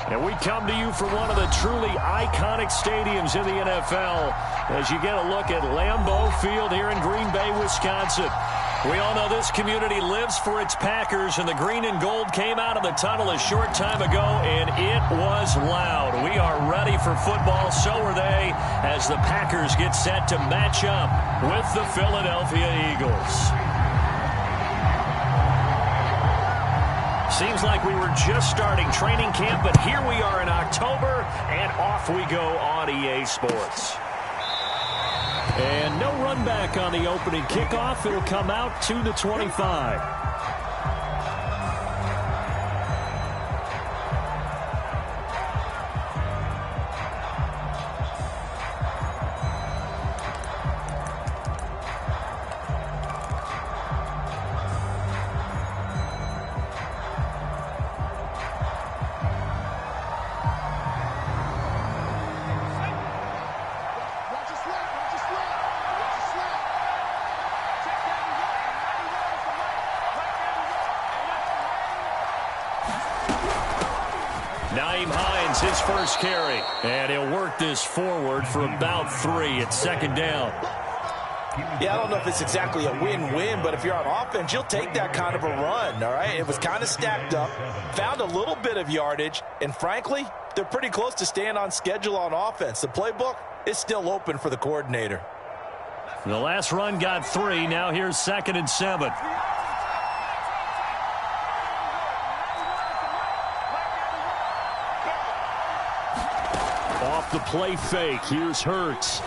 And we come to you from one of the truly iconic stadiums in the NFL as you get a look at Lambeau Field here in Green Bay, Wisconsin. We all know this community lives for its Packers, and the green and gold came out of the tunnel a short time ago, and it was loud. We are ready for football, so are they, as the Packers get set to match up with the Philadelphia Eagles. Seems like we were just starting training camp, but here we are in October, and off we go on EA Sports. And no run back on the opening kickoff. It'll come out to the 25. His first carry, and he'll work this forward for about 3 at second down. Yeah, I don't know if it's exactly a win-win, but if you're on offense, you'll take that kind of a run, all right? It was kind of stacked up, found a little bit of yardage, and frankly, they're pretty close to staying on schedule on offense. The playbook is still open for the coordinator. The last run got 3. Now here's 2nd and 7. The play fake. Here's Hurts.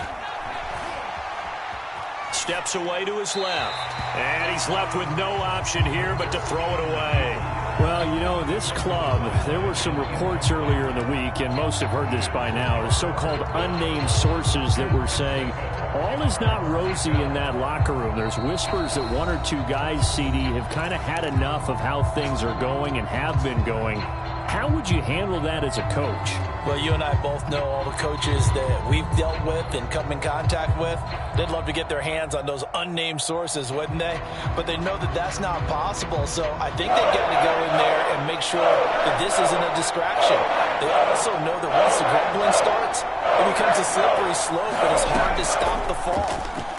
Steps away to his left. And he's left with no option here but to throw it away. Well, you know, this club, there were some reports earlier in the week, and most have heard this by now, the so-called unnamed sources that were saying all is not rosy in that locker room. There's whispers that 1 or 2 guys, CD, have kind of had enough of how things are going and have been going. How would you handle that as a coach? Well, you and I both know all the coaches that we've dealt with and come in contact with. They'd love to get their hands on those unnamed sources, wouldn't they? But they know that that's not possible, so I think they've got to go in there and make sure that this isn't a distraction. They also know that once the grumbling starts, it becomes a slippery slope, and it's hard to stop the fall.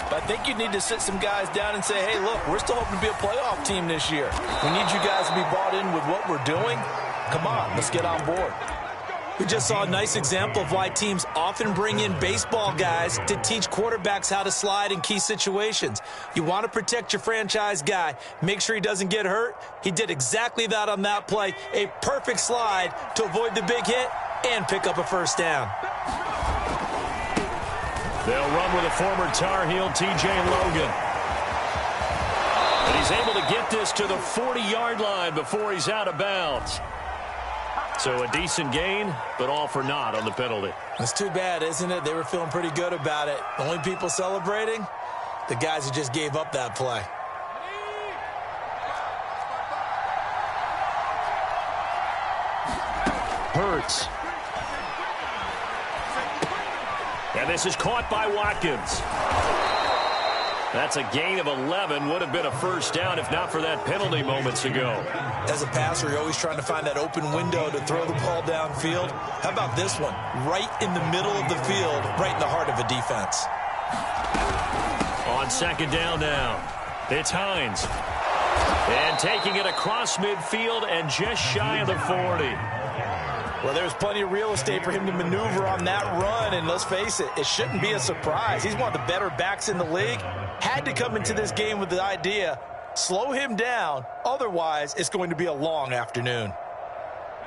But I think you need to sit some guys down and say, hey, look, we're still hoping to be a playoff team this year. We need you guys to be bought in with what we're doing. Come on, let's get on board. We just saw a nice example of why teams often bring in baseball guys to teach quarterbacks how to slide in key situations. You want to protect your franchise guy. Make sure he doesn't get hurt. He did exactly that on that play. A perfect slide to avoid the big hit and pick up a first down. They'll run with a former Tar Heel, T.J. Logan. And he's able to get this to the 40-yard line before he's out of bounds. So a decent gain, but all for naught on the penalty. It's too bad, isn't it? They were feeling pretty good about it. The only people celebrating, the guys who just gave up that play. Hurts. And this is caught by Watkins. That's a gain of 11. Would have been a first down if not for that penalty moments ago. As a passer, you're always trying to find that open window to throw the ball downfield. How about this one? Right in the middle of the field, right in the heart of a defense. On second down now, it's Hines. And taking it across midfield and just shy of the 40. Well, there's plenty of real estate for him to maneuver on that run, and let's face it, it shouldn't be a surprise. He's one of the better backs in the league. Had to come into this game with the idea, slow him down, otherwise it's going to be a long afternoon.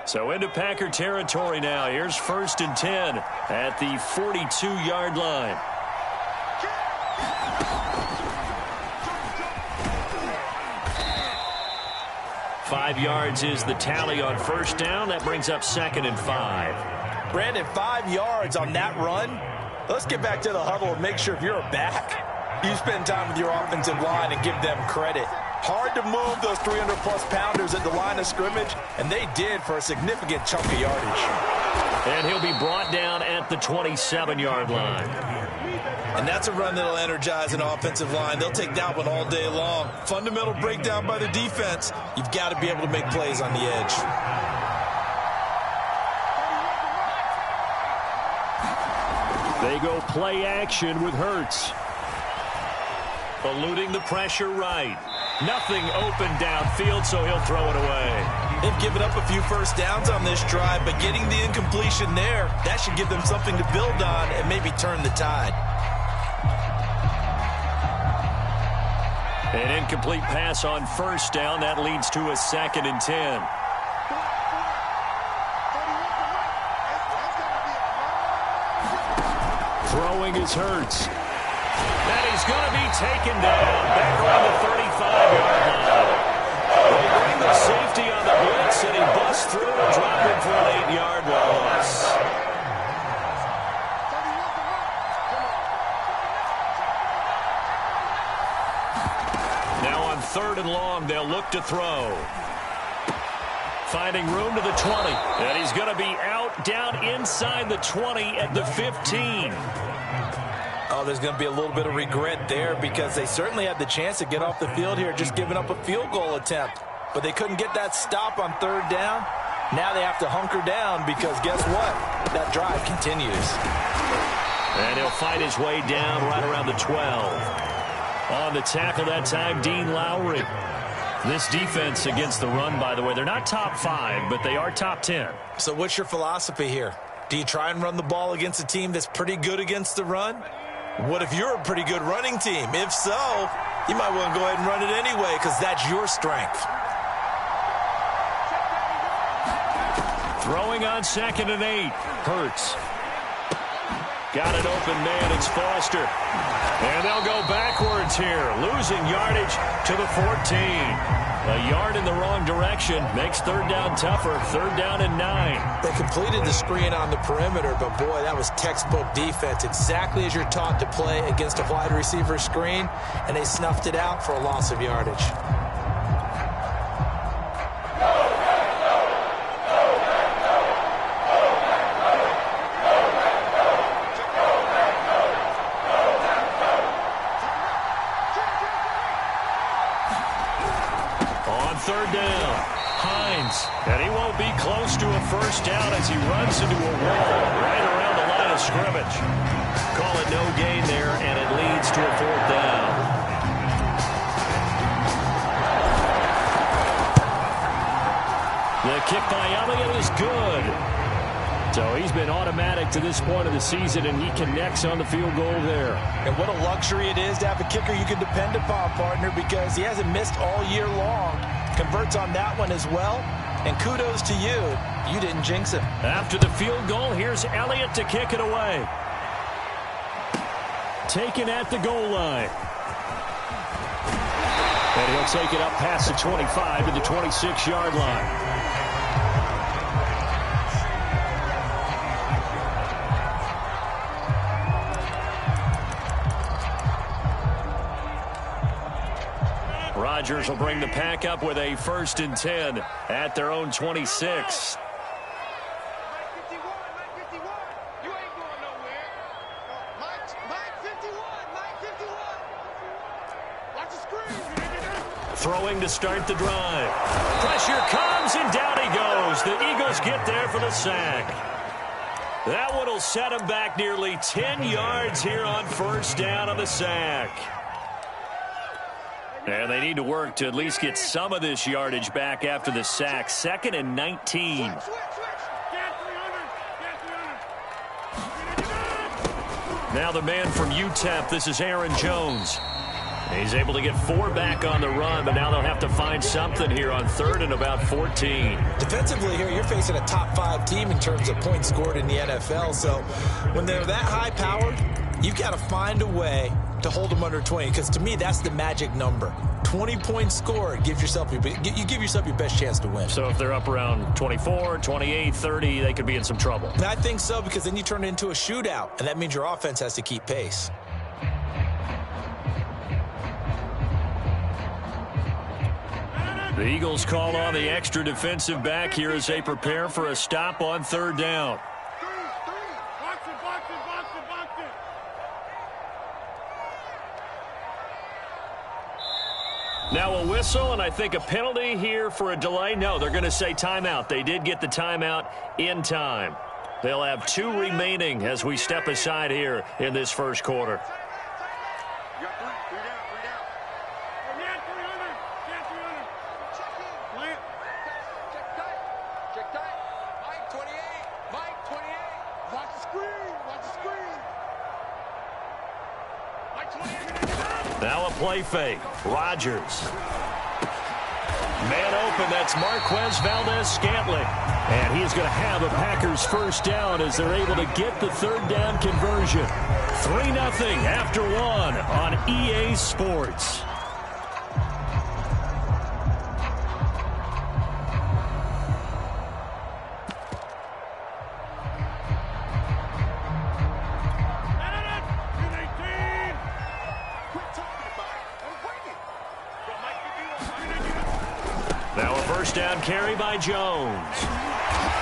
So into Packer territory now. Here's 1st and 10 at the 42-yard line. Five yards is the tally on first down. That brings up 2nd and 5. Brandon, 5 yards on that run. Let's get back to the huddle and make sure if you're a back, you spend time with your offensive line and give them credit. Hard to move those 300-plus pounders at the line of scrimmage, and they did for a significant chunk of yardage. And he'll be brought down at the 27-yard line. And that's a run that'll energize an offensive line. They'll take that one all day long. Fundamental breakdown by the defense. You've got to be able to make plays on the edge. They go play action with Hurts. Eluding the pressure right. Nothing open downfield, so he'll throw it away. They've given up a few first downs on this drive, but getting the incompletion there, that should give them something to build on and maybe turn the tide. An incomplete pass on first down. That leads to a 2nd and 10. Throwing is Hurts. And he's going to be taken down back around the 35-yard line. They bring the safety on the blitz, and he busts through and drops him for an 8-yard loss. Now on 3rd and long, they'll look to throw. Finding room to the 20. And he's going to be out down inside the 20 at the 15. Oh, there's going to be a little bit of regret there because they certainly had the chance to get off the field here, just giving up a field goal attempt. But they couldn't get that stop on 3rd down. Now they have to hunker down because guess what? That drive continues. And he'll fight his way down right around the 12. On the tackle that time, Dean Lowry. This defense against the run, by the way, they're not top 5, but they are top 10. So what's your philosophy here? Do you try and run the ball against a team that's pretty good against the run? What if you're a pretty good running team? If so, you might want to go ahead and run it anyway because that's your strength. Throwing on 2nd and 8. Hurts. Got an open man. It's Foster. And they'll go backwards here. Losing yardage to the 14. A yard in the wrong direction makes 3rd down tougher. 3rd down and 9. They completed the screen on the perimeter, but boy, that was textbook defense. Exactly as you're taught to play against a wide receiver screen, and they snuffed it out for a loss of yardage. And he won't be close to a first down as he runs into a wall right around the line of scrimmage. Call it no gain there, and it leads to a 4th down. The kick by Elliott is good. So he's been automatic to this point of the season, and he connects on the field goal there. And what a luxury it is to have a kicker you can depend upon, partner, because he hasn't missed all year long. Converts on that one as well. And kudos to you. You didn't jinx him. After the field goal, here's Elliott to kick it away. Taken at the goal line. And he'll take it up past the 25 to the 26-yard line. Rodgers will bring the pack up with a 1st and 10 at their own 26. Throwing to start the drive. Pressure comes, and down he goes. The Eagles get there for the sack. That one will set him back nearly 10 yards here on 1st down on the sack. And they need to work to at least get some of this yardage back after the sack. 2nd and 19. Now the man from UTEP, this is Aaron Jones. He's able to get 4 back on the run, but now they'll have to find something here on 3rd and about 14. Defensively here, you're facing a top 5 team in terms of points scored in the NFL. So when they're that high-powered, you've got to find a way to hold them under 20, because to me, that's the magic number. 20 points scored, you give yourself your best chance to win. So if they're up around 24, 28, 30, they could be in some trouble. And I think so, because then you turn it into a shootout, and that means your offense has to keep pace. The Eagles call on the extra defensive back here as they prepare for a stop on 3rd down. Now a whistle, and I think a penalty here for a delay. No, they're going to say timeout. They did get the timeout in time. They'll have 2 remaining as we step aside here in this first quarter. Now a play fake. Rodgers. Man open, that's Marquez Valdez-Scantling. And he's going to have a Packers first down as they're able to get the third down conversion. 3-0 after 1 on EA Sports. Down carry by Jones.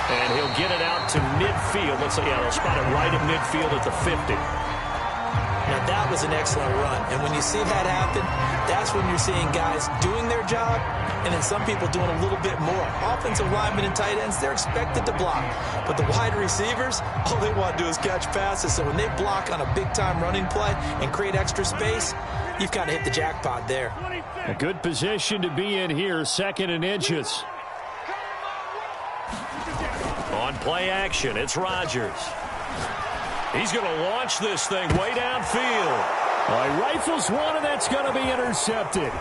And he'll get it out to midfield. Let's say, they'll spot it right at midfield at the 50. Now, that was an excellent run. And when you see that happen, that's when you're seeing guys doing their job and then some people doing a little bit more. Offensive linemen and tight ends, they're expected to block. But the wide receivers, all they want to do is catch passes. So when they block on a big-time running play and create extra space, you've kind of hit the jackpot there. A good position to be in here, 2nd and inches. On play action, it's Rodgers. He's going to launch this thing way downfield. He rifles one, and that's going to be intercepted.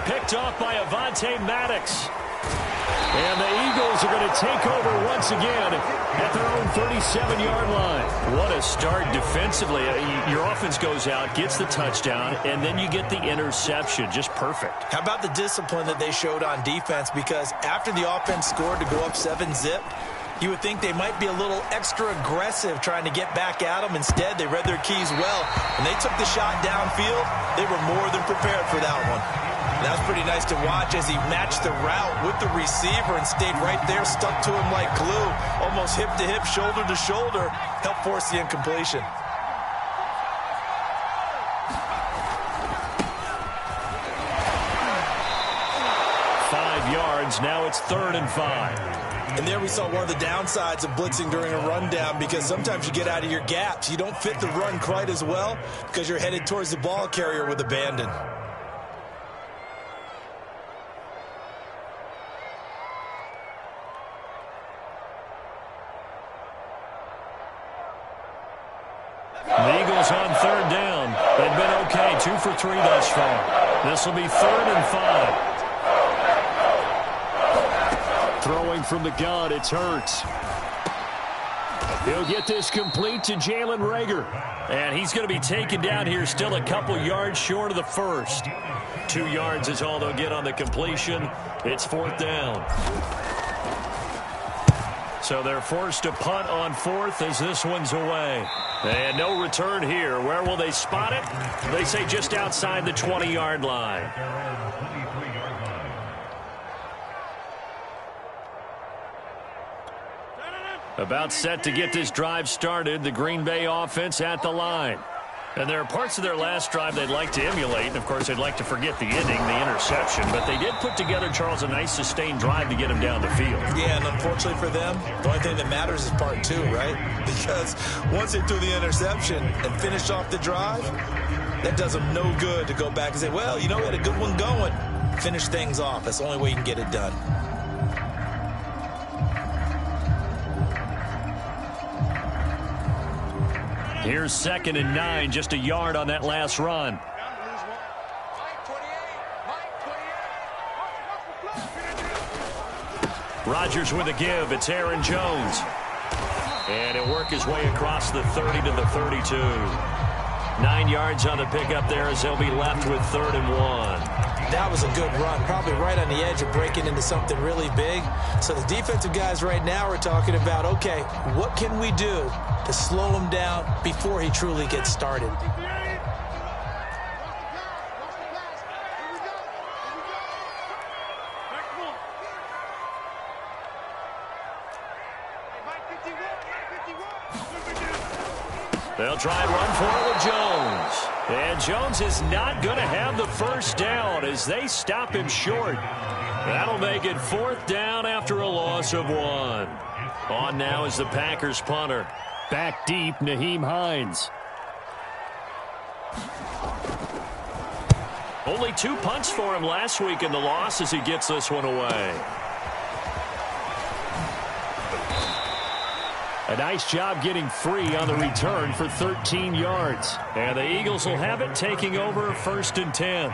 Picked off by Avonte Maddox. And the Eagles are going to take over once again at their own 37-yard line. What a start defensively. Your offense goes out, gets the touchdown, and then you get the interception. Just perfect. How about the discipline that they showed on defense? Because after the offense scored to go up 7-zip, you would think they might be a little extra aggressive trying to get back at them. Instead, they read their keys well. When they took the shot downfield, they were more than prepared for that one. That was pretty nice to watch as he matched the route with the receiver and stayed right there, stuck to him like glue, almost hip to hip, shoulder to shoulder, helped force the incompletion. Now it's 3rd and 5. And there we saw one of the downsides of blitzing during a rundown, because sometimes you get out of your gaps. You don't fit the run quite as well because you're headed towards the ball carrier with abandon. The Eagles on 3rd down. They've been okay, 2 for 3 thus far. This will be 3rd and 5. Throwing from the gun, it's Hurts. He'll get this complete to Jalen Reagor. And he's going to be taken down here, still a couple yards short of the first. 2 yards is all they'll get on the completion. It's 4th down. So they're forced to punt on 4th as this one's away. And no return here. Where will they spot it? They say just outside the 20-yard line. About set to get this drive started, the Green Bay offense at the line. And there are parts of their last drive they'd like to emulate. And, of course, they'd like to forget the ending, the interception. But they did put together, Charles, a nice sustained drive to get them down the field. Yeah, and unfortunately for them, the only thing that matters is part 2, right? Because once they threw the interception and finished off the drive, that does them no good to go back and say, well, you know, we had a good one going. Finish things off. That's the only way you can get it done. Here's 2nd and 9, just a yard on that last run. Rodgers with a give. It's Aaron Jones. And he'll work his way across the 30 to the 32. 9 yards on the pickup there as they'll be left with 3rd and 1. That was a good run, probably right on the edge of breaking into something really big. So the defensive guys right now are talking about, okay, what can we do to slow him down before he truly gets started? They'll try and run for it with Jones. And Jones is not going to have the first down as they stop him short. That'll make it 4th down after a loss of 1. On now is the Packers punter. Back deep, Nyheim Hines. Only 2 punts for him last week in the loss as he gets this one away. A nice job getting free on the return for 13 yards. And the Eagles will have it, taking over 1st and 10.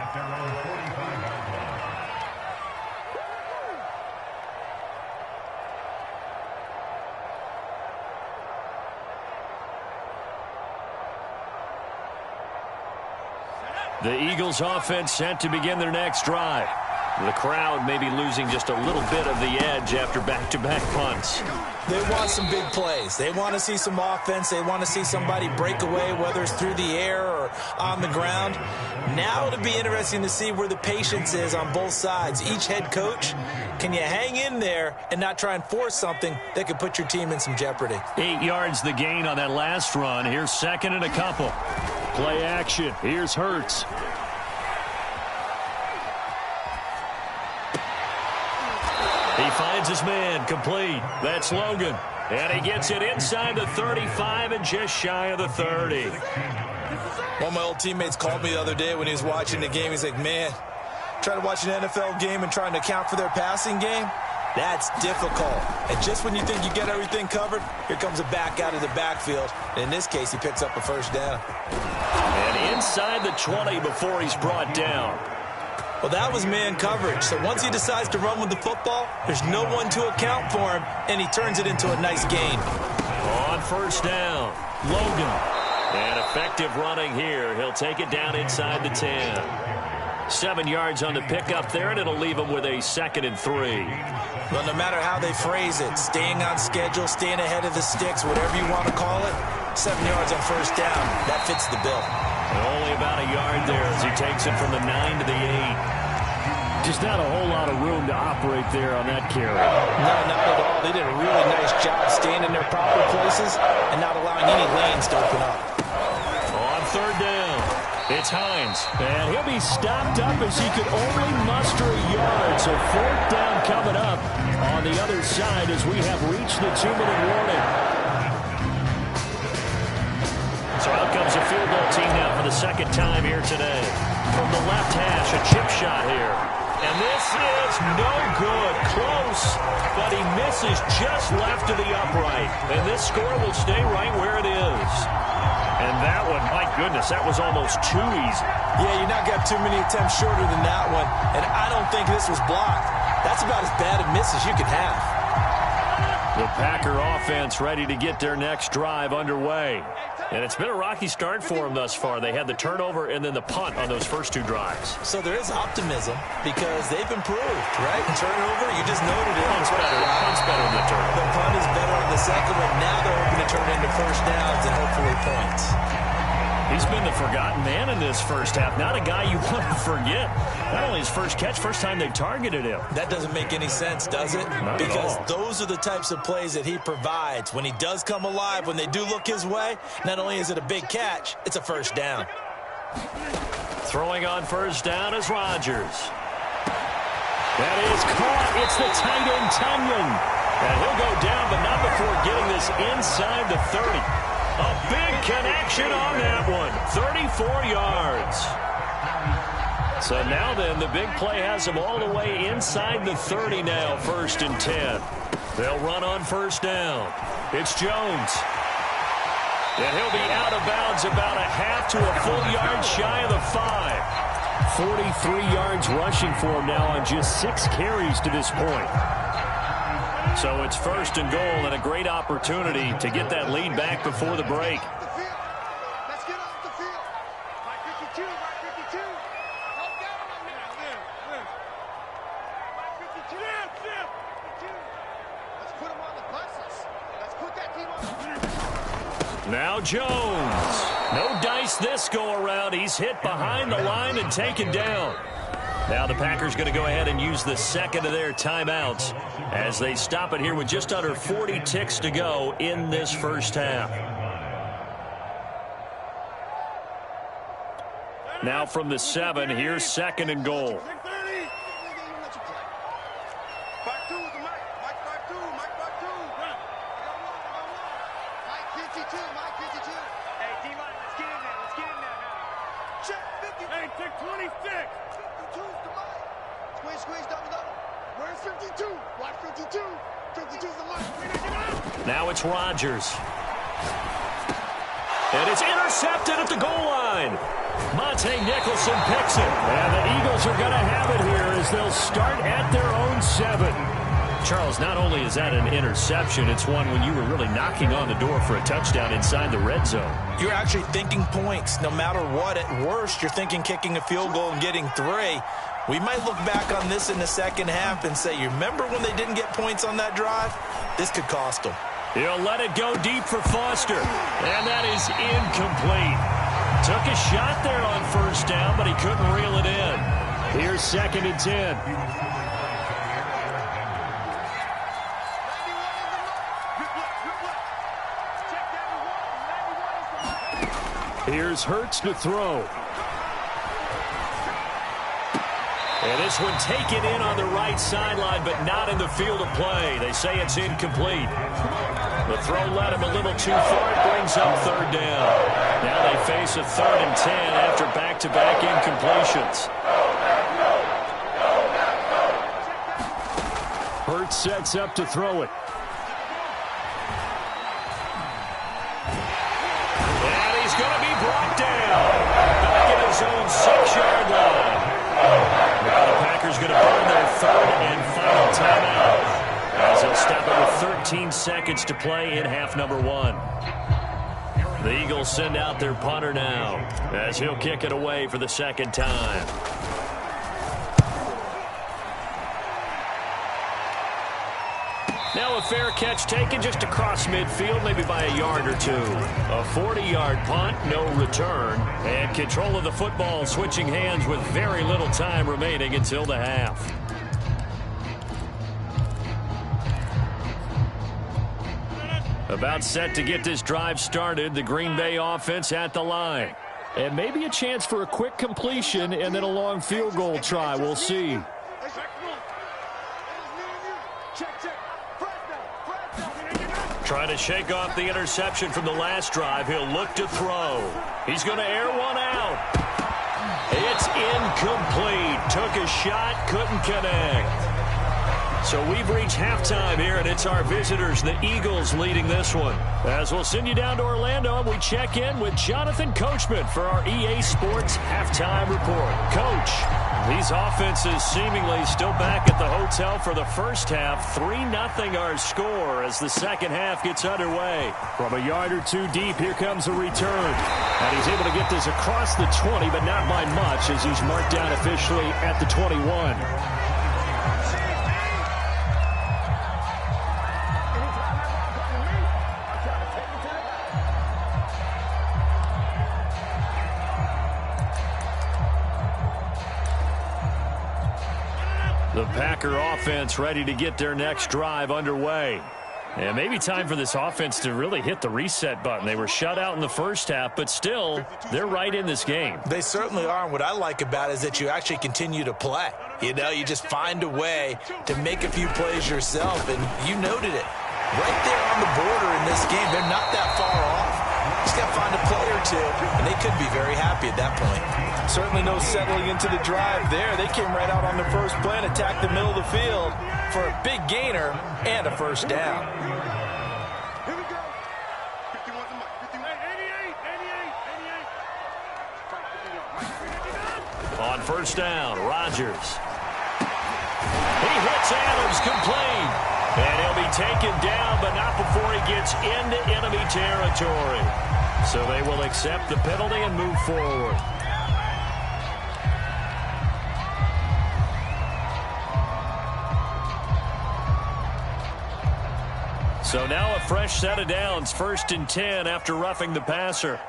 The Eagles offense set to begin their next drive. The crowd may be losing just a little bit of the edge after back-to-back punts. They want some big plays. They want to see some offense. They want to see somebody break away, whether it's through the air or on the ground. Now it'll be interesting to see where the patience is on both sides. Each head coach, can you hang in there and not try and force something that could put your team in some jeopardy? 8 yards the gain on that last run. Here's 2nd and a couple. Play action. Here's Hurts. He finds his man, complete. That's Logan. And he gets it inside the 35 and just shy of the 30. One of my old teammates called me the other day when he was watching the game. He's like, man, trying to watch an NFL game and trying to account for their passing game, that's difficult. And just when you think you get everything covered, here comes a back out of the backfield. And in this case, he picks up a 1st down. And inside the 20 before he's brought down. Well, that was man coverage. So once he decides to run with the football, there's no one to account for him, and he turns it into a nice gain. On 1st down, Logan. And effective running here. He'll take it down inside the 10. 7 yards on the pickup there, and it'll leave him with a 2nd and 3. Well, no matter how they phrase it, staying on schedule, staying ahead of the sticks, whatever you want to call it, 7 yards on 1st down, that fits the bill. And only about a yard there as he takes it from the 9 to the 8. Just not a whole lot of room to operate there on that carry. No, not at all. They did a really nice job staying in their proper places and not allowing any lanes to open up. On 3rd down, it's Hines. And he'll be stopped up as he could only muster a yard. So 4th down coming up on the other side as we have reached the 2-minute warning. So out comes a field goal team now for the 2nd time here today. From the left hash, a chip shot here. And this is no good. Close, but he misses just left of the upright. And this score will stay right where it is. And that one, my goodness, that was almost too easy. Yeah, you're not got too many attempts shorter than that one. And I don't think this was blocked. That's about as bad a miss as you can have. The Packer offense ready to get their next drive underway. And it's been a rocky start for them thus far. They had the turnover and then the punt on those first 2 drives. So there is optimism because they've improved, right? Turnover, you just noted it. Punt's better than the turnover. The punt is better on the second one. Now they're hoping to turn it into 1st downs and hopefully points. He's been the forgotten man in this first half. Not a guy you want to forget. Not only his first catch, first time they've targeted him. That doesn't make any sense, does it? Not because at all. those are the types of plays that he provides. When he does come alive, when they do look his way, not only is it a big catch, it's a 1st down. Throwing on 1st down is Rodgers. That is caught. It's the tight end, Tunyon. And he'll go down, but not before getting this inside the 30. A big connection on that one. 34 yards. So now then, the big play has him all the way inside the 30 now, 1st and 10. They'll run on 1st down. It's Jones. And he'll be out of bounds about a half to a full yard shy of the 5. 43 yards rushing for him now on just 6 carries to this point. So it's 1st and goal and a great opportunity to get that lead back before the break. Let's get off the field. Mike 52, Mike 52. Help down on there. Mike 52. Let's put him on the buses. Let's put that team on the Now Jones. No dice this go around. He's hit behind the line and taken down. Now the Packers going to go ahead and use the 2nd of their timeouts as they stop it here with just under 40 ticks to go in this first half. Now from the 7, here's 2nd and goal. 52, Mike 52. Hey, D-Line, let's get in there. Let's get in there now. Check 50. Hey, check 26. 52's the Mike. Squeeze, squeeze, double, double. Where's 52? Watch 52. 52's the Mike. Now it's Rodgers. And it's intercepted at the goal line. Monte Nicholson picks it. And the Eagles are going to have it here as they'll start at their own 7. Charles, not only is that an interception, it's one when you were really knocking on the door for a touchdown inside the red zone. You're actually thinking points. No matter what, at worst, you're thinking kicking a field goal and getting 3. We might look back on this in the second half and say, you remember when they didn't get points on that drive? This could cost them. He'll let it go deep for Foster. And that is incomplete. Took a shot there on first down, but he couldn't reel it in. Here's 2nd and 10. Here's Hurts to throw. And this one taken in on the right sideline, but not in the field of play. They say it's incomplete. The throw led him a little too far. It brings up 3rd down. Now they face a 3rd and 10 after back-to-back incompletions. Hurts sets up to throw it. And he's going to be brought down. Back at his own 6-yard line. Now the Packers going to burn their 3rd and final timeout, as they'll stop it with 13 seconds to play in half number 1. The Eagles send out their punter now, as he'll kick it away for the 2nd time. Now a fair catch taken just across midfield, maybe by a yard or 2. A 40-yard punt, no return. And control of the football switching hands with very little time remaining until the half. About set to get this drive started, the Green Bay offense at the line. And maybe a chance for a quick completion and then a long field goal try. We'll see. Trying to shake off the interception from the last drive. He'll look to throw. He's going to air one out. It's incomplete. Took a shot, couldn't connect. So we've reached halftime here, and it's our visitors, the Eagles, leading this one. As we'll send you down to Orlando, and we check in with Jonathan Coachman for our EA Sports Halftime Report. Coach, these offenses seemingly still back at the hotel for the first half. 3-0 our score as the second half gets underway. From a yard or 2 deep, here comes a return. And he's able to get this across the 20, but not by much, as he's marked down officially at the 21. The Packer offense ready to get their next drive underway. And maybe time for this offense to really hit the reset button. They were shut out in the first half, but still, they're right in this game. They certainly are. And what I like about it is that you actually continue to play. You know, you just find a way to make a few plays yourself, and you noted it. Right there on the border in this game, they're not that far off. Just got to find a play or 2, and they could be very happy at that point. Certainly no settling into the drive there. They came right out on the first play and attacked the middle of the field for a big gainer and a first down. Here we go. 51 to Mike. 88. On first down, Rodgers. He hits Adams complete. And he'll be taken down, but not before he gets into enemy territory. So they will accept the penalty and move forward. So now a fresh set of downs, 1st and 10 after roughing the passer.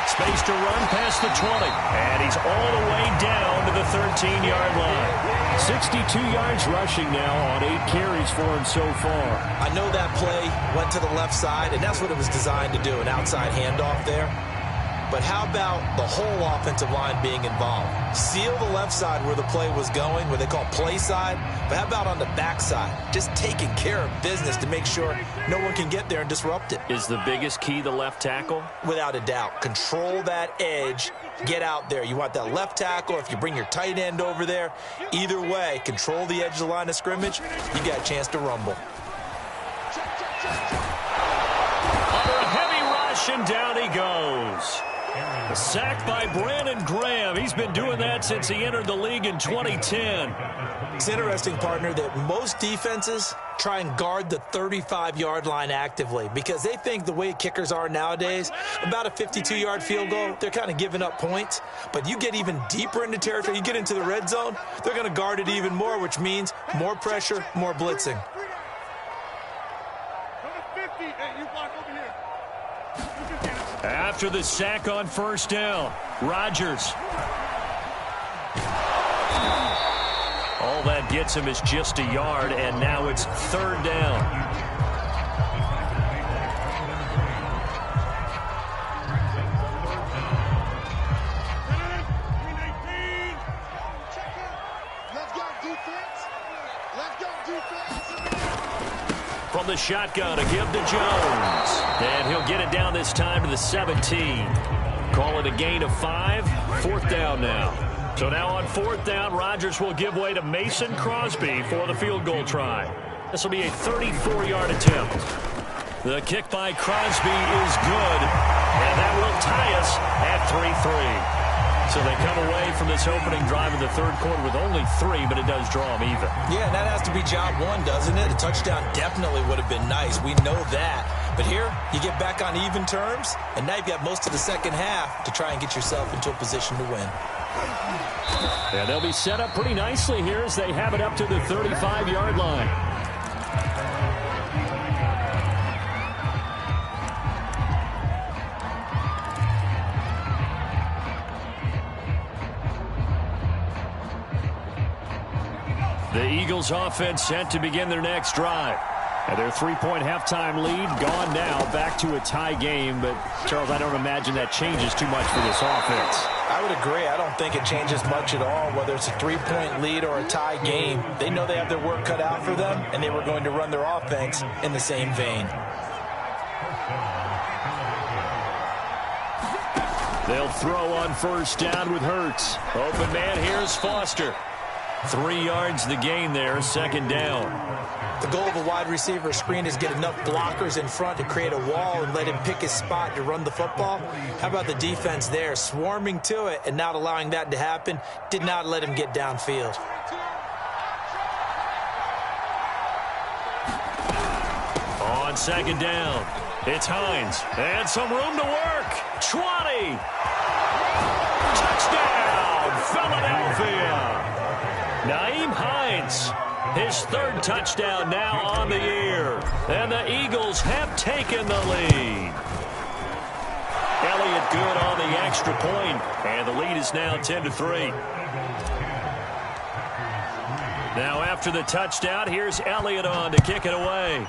Space to run past the 20. And he's all the way down to the 13-yard line. 62 yards rushing now on 8 carries for him so far. I know that play went to the left side, and that's what it was designed to do, an outside handoff there. But how about the whole offensive line being involved? Seal the left side where the play was going, where they call play side. But how about on the back side? Just taking care of business to make sure no one can get there and disrupt it. Is the biggest key the left tackle? Without a doubt. Control that edge. Get out there. You want that left tackle. If you bring your tight end over there, either way, control the edge of the line of scrimmage. You got a chance to rumble. Under a heavy rush, and down he goes. A sack by Brandon Graham. He's been doing that since he entered the league in 2010. It's interesting, partner, that most defenses try and guard the 35-yard line actively because they think the way kickers are nowadays, about a 52-yard field goal, they're kind of giving up points. But you get even deeper into territory, you get into the red zone, they're going to guard it even more, which means more pressure, more blitzing. After the sack on first down, Rodgers. All that gets him is just a yard, and now it's third down. From the shotgun, a give to Jones. And he'll get it down this time to the 17. Call it a gain of 5. Fourth down now. So now on fourth down, Rodgers will give way to Mason Crosby for the field goal try. This will be a 34-yard attempt. The kick by Crosby is good, and that will tie us at 3-3. So they come away from this opening drive in the third quarter with only 3, but it does draw them even. Yeah, and that has to be job one, doesn't it? A touchdown definitely would have been nice. We know that. But here, you get back on even terms, and now you've got most of the second half to try and get yourself into a position to win. Yeah, they'll be set up pretty nicely here as they have it up to the 35-yard line. The Eagles offense set to begin their next drive. And their 3-point halftime lead gone now, back to a tie game. But, Charles, I don't imagine that changes too much for this offense. I would agree. I don't think it changes much at all, whether it's a 3-point lead or a tie game. They know they have their work cut out for them, and they were going to run their offense in the same vein. They'll throw on first down with Hurts. Open man, here's Foster. 3 yards the gain there, second down. The goal of a wide receiver screen is get enough blockers in front to create a wall and let him pick his spot to run the football. How about the defense there, swarming to it and not allowing that to happen? Did not let him get downfield. On second down, it's Hines. And some room to work. 20. Touchdown, Philadelphia. Naeem Hines, his third touchdown now on the year. And the Eagles have taken the lead. Elliott good on the extra point, and the lead is now 10-3. Now after the touchdown, here's Elliott on to kick it away.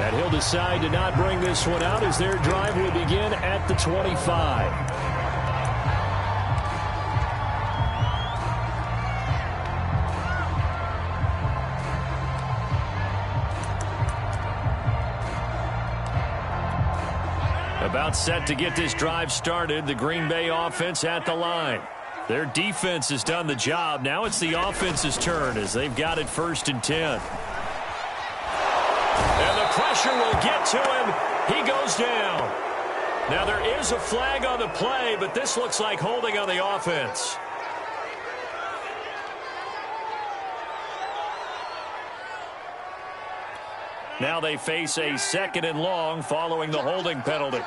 And he'll decide to not bring this one out as their drive will begin at the 25. About set to get this drive started, the Green Bay offense at the line. Their defense has done the job. Now it's the offense's turn as they've got it 1st and 10. And the pressure will get to him. He goes down. Now there is a flag on the play, but this looks like holding on the offense. Now they face a 2nd and long following the holding penalty.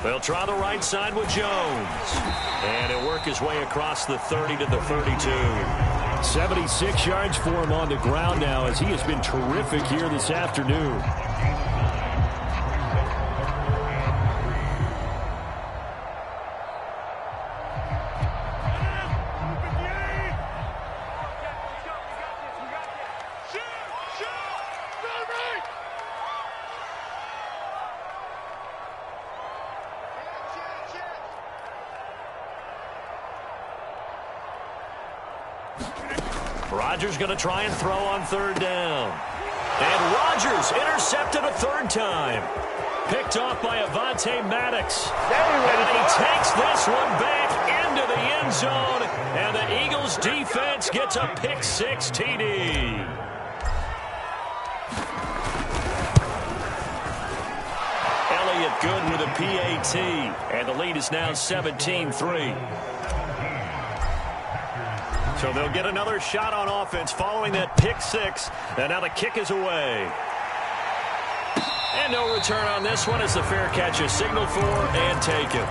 They'll try the right side with Jones. And he'll work his way across the 30 to the 32. 76 yards for him on the ground now as he has been terrific here this afternoon. Rodgers going to try and throw on third down. And Rodgers intercepted a third time. Picked off by Avonte Maddox. And he takes this one back into the end zone. And the Eagles defense gets a pick-6 TD. Elliott good with a PAT. And the lead is now 17-3. So they'll get another shot on offense following that pick-6. And now the kick is away. And no return on this one as the fair catch is signaled for and taken.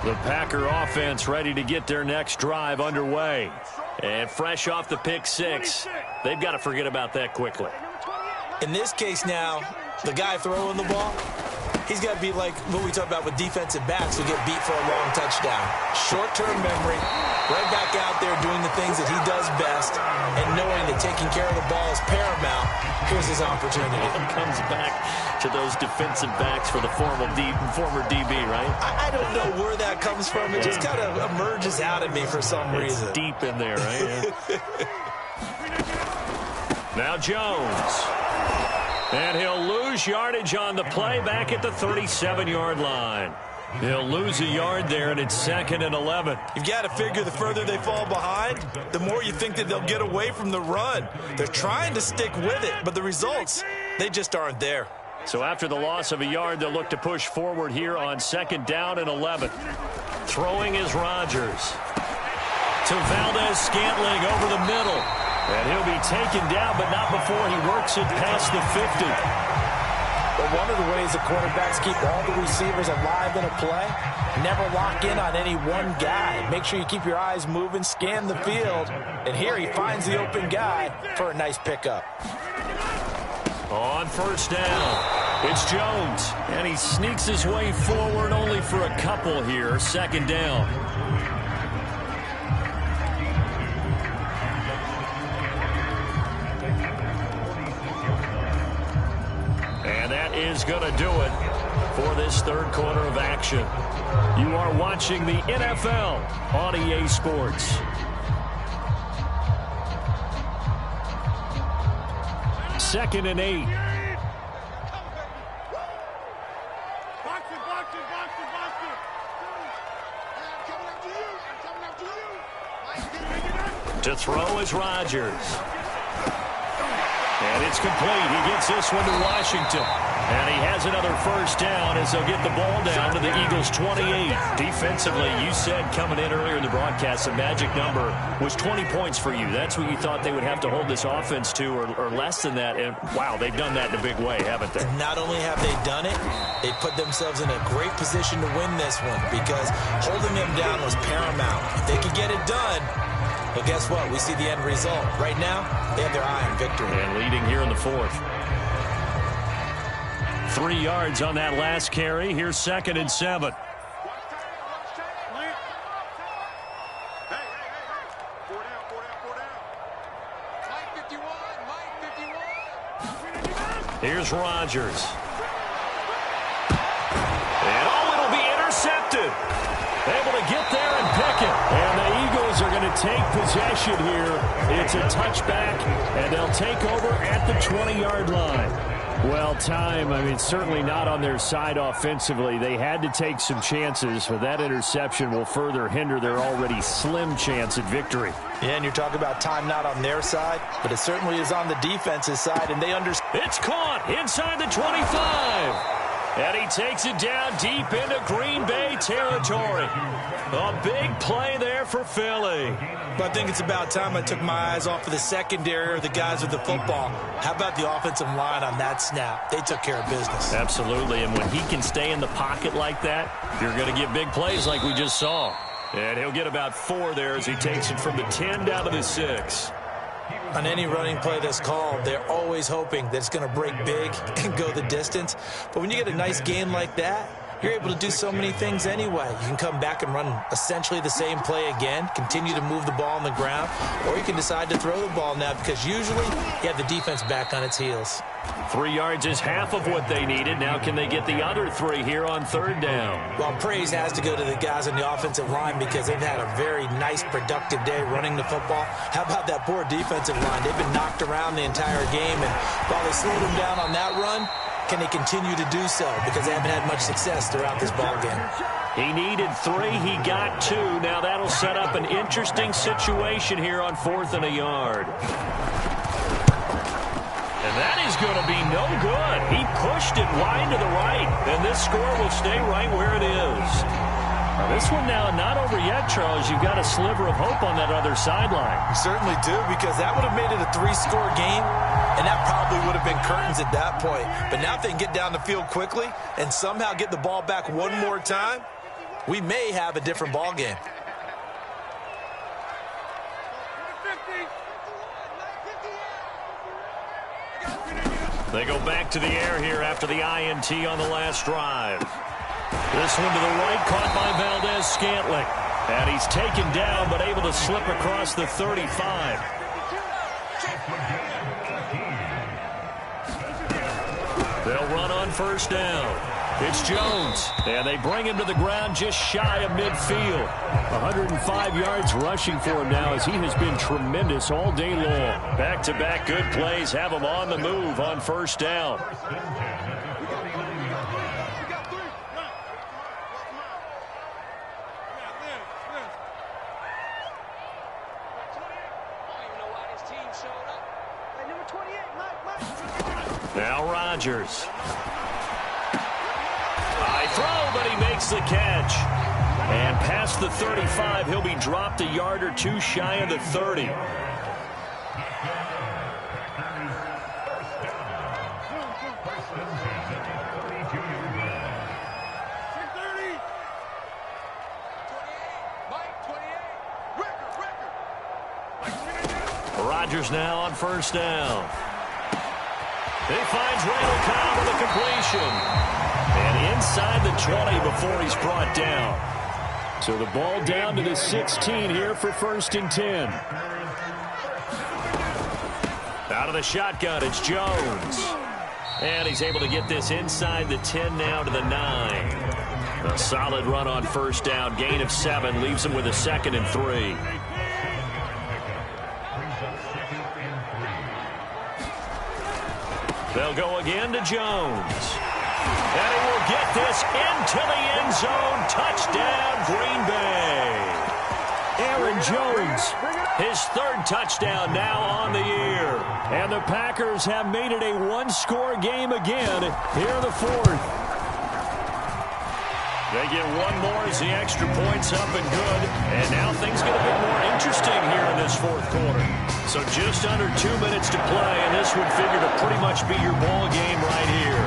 The Packer offense ready to get their next drive underway. And fresh off the pick-6, they've got to forget about that quickly. In this case now, the guy throwing the ball, he's got to be like what we talk about with defensive backs who get beat for a long touchdown. Short-term memory, right back out there doing the things that he does best, and knowing that taking care of the ball is paramount. Here's his opportunity. It comes back to those defensive backs for the former DB, right? I don't know where that comes from. It just kind of emerges out of me for some reason. It's deep in there, right? Yeah. Now Jones. And he'll lose yardage on the play back at the 37-yard line. He'll lose a yard there, and it's 2nd and 11. You've got to figure the further they fall behind, the more you think that they'll get away from the run. They're trying to stick with it, but the results, they just aren't there. So after the loss of a yard, they'll look to push forward here on 2nd down and 11. Throwing is Rodgers. To Valdez-Scantling over the middle. And he'll be taken down, but not before he works it past the 50. But one of the ways the quarterbacks keep all the receivers alive in a play, never lock in on any one guy. Make sure you keep your eyes moving, scan the field. And here he finds the open guy for a nice pickup. On first down, it's Jones. And he sneaks his way forward only for a couple here. 2nd down. And that is going to do it for this third quarter of action. You are watching the NFL on EA Sports. Second and 8. To throw is Rodgers. And it's complete. He gets this one to Washington. And he has another first down as they'll get the ball down to the Eagles' 28. Defensively, you said coming in earlier in the broadcast, the magic number was 20 points for you. That's what you thought they would have to hold this offense to, or less than that. And, wow, they've done that in a big way, haven't they? Not only have they done it, they put themselves in a great position to win this one because holding them down was paramount. If they could get it done, well, guess what? We see the end result. Right now, they have their eye on victory. And leading here in the 4th. 3 yards on that last carry. Here's 2nd and 7. Here's Rodgers. And it'll be intercepted. Able to get there and pick it. And the Eagles are going to take possession here. It's a touchback, and they'll take over at the 20-yard line. Well, certainly not on their side offensively. They had to take some chances, but that interception will further hinder their already slim chance at victory. Yeah, and you're talking about time not on their side, but it certainly is on the defense's side, and they understand. It's caught inside the 25. And he takes it down deep into Green Bay territory. A big play there for Philly. But I think it's about time I took my eyes off of the secondary or the guys with the football. How about the offensive line on that snap? They took care of business. Absolutely, and when he can stay in the pocket like that, you're going to get big plays like we just saw. And he'll get about 4 there as he takes it from the 10 down to the 6. On any running play that's called, they're always hoping that it's going to break big and go the distance. But when you get a nice gain like that, you're able to do so many things anyway. You can come back and run essentially the same play again, continue to move the ball on the ground, or you can decide to throw the ball now because usually you have the defense back on its heels. 3 yards is half of what they needed. Now can they get the other 3 here on 3rd down? Well, praise has to go to the guys on the offensive line because they've had a very nice, productive day running the football. How about that poor defensive line? They've been knocked around the entire game, and while they slowed them down on that run, can they continue to do so? Because they haven't had much success throughout this ball game. He needed 3. He got 2. Now that'll set up an interesting situation here on 4th and a yard. And that is going to be no good. He pushed it wide to the right, and this score will stay right where it is. Now this one now not over yet, Charles. You've got a sliver of hope on that other sideline. You certainly do, because that would have made it a 3-score game, and that probably would have been curtains at that point. But now if they can get down the field quickly and somehow get the ball back one more time, we may have a different ball game. They go back to the air here after the INT on the last drive. This one to the right, caught by Valdez-Scantling. And he's taken down, but able to slip across the 35. They'll run on 1st down. It's Jones, and they bring him to the ground just shy of midfield. 105 yards rushing for him now as he has been tremendous all day long. Back-to-back good plays have him on the move on 1st down. Now Rodgers. High throw, but he makes the catch. And past the 35, he'll be dropped a yard or 2 shy of the 30. Rodgers now on 1st down. He finds Randall Cobb with a completion. And inside the 20 before he's brought down. So the ball down to the 16 here for 1st and 10. Out of the shotgun, it's Jones. And he's able to get this inside the 10 now to the 9. A solid run on 1st down. Gain of 7 leaves him with a 2nd and 3. They'll go again to Jones. And he will get this into the end zone. Touchdown, Green Bay. Aaron Jones, his 3rd touchdown now on the year. And the Packers have made it a 1-score game again here in the 4th. They get 1 more as the extra point's up and good. And now things get a bit more interesting here in this 4th quarter. So just under 2 minutes to play, and this would figure to pretty much be your ball game right here.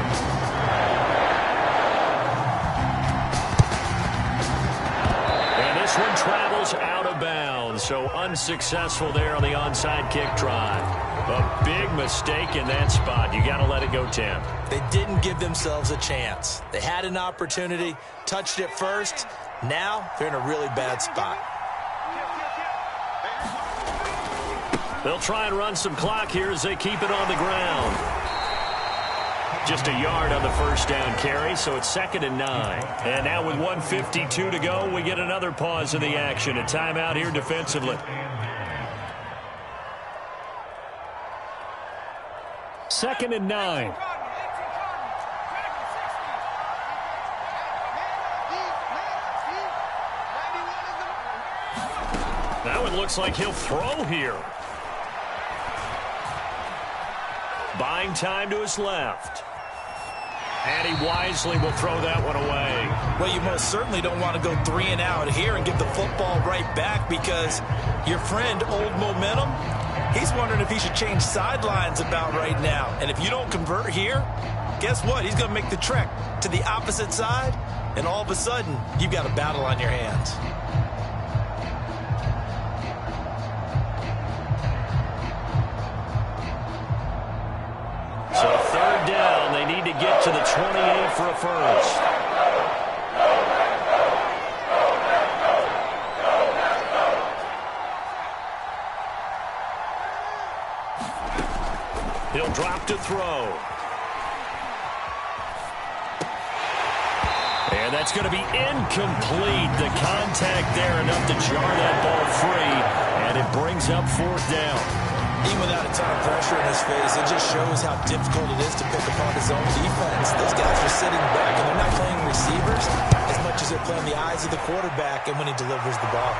And this one travels out of bounds, so unsuccessful there on the onside kick try. A big mistake in that spot. You got to let it go 10. They didn't give themselves a chance. They had an opportunity, touched it first. Now they're in a really bad spot. They'll try and run some clock here as they keep it on the ground. Just a yard on the 1st down carry, so it's 2nd and 9. And now with 1:52 to go, we get another pause in the action. A timeout here defensively. 2nd and 9. That one looks like he'll throw here. Buying time to his left. And he wisely will throw that one away. Well, you most certainly don't want to go 3 and out here and give the football right back, because your friend, Old Momentum, he's wondering if he should change sidelines about right now. And if you don't convert here, guess what? He's going to make the trek to the opposite side, and all of a sudden, you've got a battle on your hands. So 3rd down, they need to get to the 28 for a first. He'll drop to throw. And that's going to be incomplete. The contact there enough to jar that ball free, and it brings up fourth down. Even without a ton of pressure in his face, it just shows how difficult it is to pick apart his own defense. Those guys are sitting back, and they're not playing receivers as much as they're playing the eyes of the quarterback and when he delivers the ball.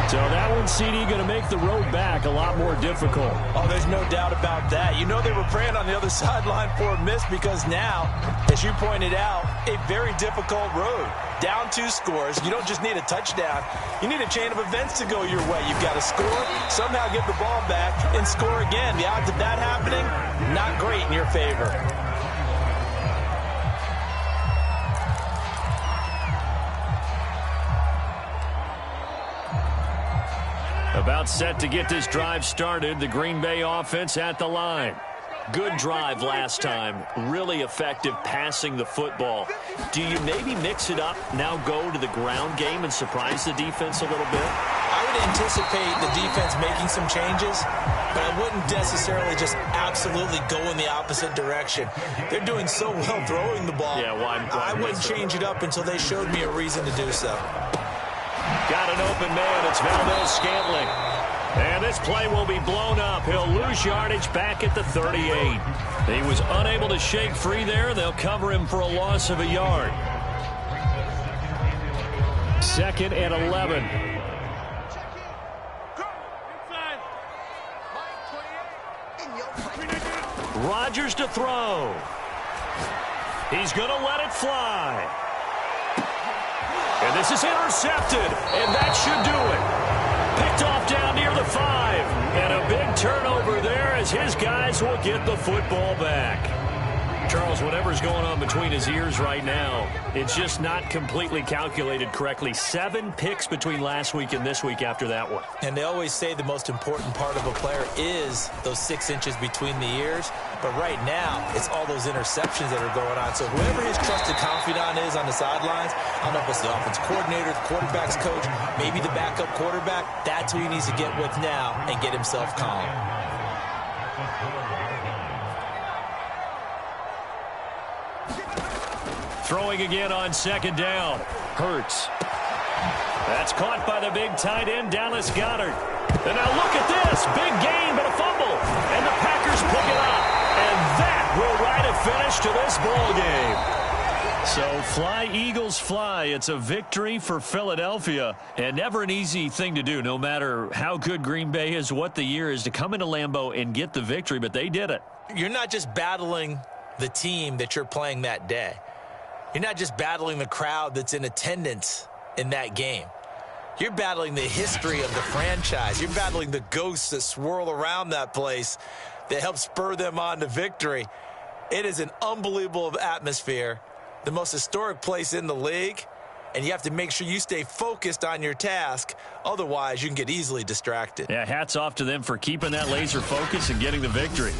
So that one, CD, going to make the road back a lot more difficult. Oh, there's no doubt about that. You know they were praying on the other sideline for a miss because now, as you pointed out, a very difficult road. Down 2 scores. You don't just need a touchdown. You need a chain of events to go your way. You've got to score, somehow get the ball back, and score again. The odds of that happening, not great in your favor. About set to get this drive started. The Green Bay offense at the line. Good drive last time. Really effective passing the football. Do you maybe mix it up, now go to the ground game and surprise the defense a little bit? I would anticipate the defense making some changes, but I wouldn't necessarily just absolutely go in the opposite direction. They're doing so well throwing the ball. Yeah, why I wouldn't change it up until they showed me a reason to do so. Got an open man. It's Valdez-Scantling. And this play will be blown up. He'll lose yardage back at the 38. He was unable to shake free there. They'll cover him for a loss of a yard. 2nd and 11. Rodgers to throw. He's going to let it fly. And this is intercepted, and that should do it. Picked off down near the 5. And a big turnover there as his guys will get the football back. Charles, whatever's going on between his ears right now, it's just not completely calculated correctly. 7 picks between last week and this week after that one. And they always say the most important part of a player is those 6 inches between the ears. But right now, it's all those interceptions that are going on. So whoever his trusted confidant is on the sidelines, I don't know if it's the offense coordinator, the quarterback's coach, maybe the backup quarterback, that's who he needs to get with now and get himself calm. Throwing again on 2nd down. Hurts. That's caught by the big tight end, Dallas Goedert. And now look at this. Big gain, but a fumble. And the Packers pick it up. And that will write a finish to this ball game. So fly, Eagles, fly. It's a victory for Philadelphia. And never an easy thing to do, no matter how good Green Bay is, what the year is, to come into Lambeau and get the victory. But they did it. You're not just battling the team that you're playing that day. You're not just battling the crowd that's in attendance in that game. You're battling the history of the franchise. You're battling the ghosts that swirl around that place that help spur them on to victory. It is an unbelievable atmosphere, the most historic place in the league, and you have to make sure you stay focused on your task. Otherwise, you can get easily distracted. Yeah, hats off to them for keeping that laser focus and getting the victory.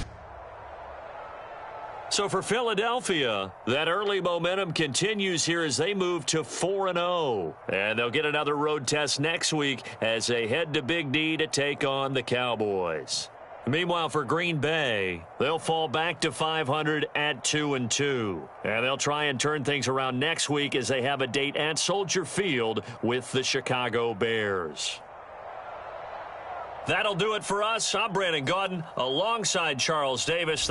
So for Philadelphia, that early momentum continues here as they move to 4-0. And they'll get another road test next week as they head to Big D to take on the Cowboys. Meanwhile, for Green Bay, they'll fall back to 500 at 2-2. And they'll try and turn things around next week as they have a date at Soldier Field with the Chicago Bears. That'll do it for us. I'm Brandon Gaudin alongside Charles Davis.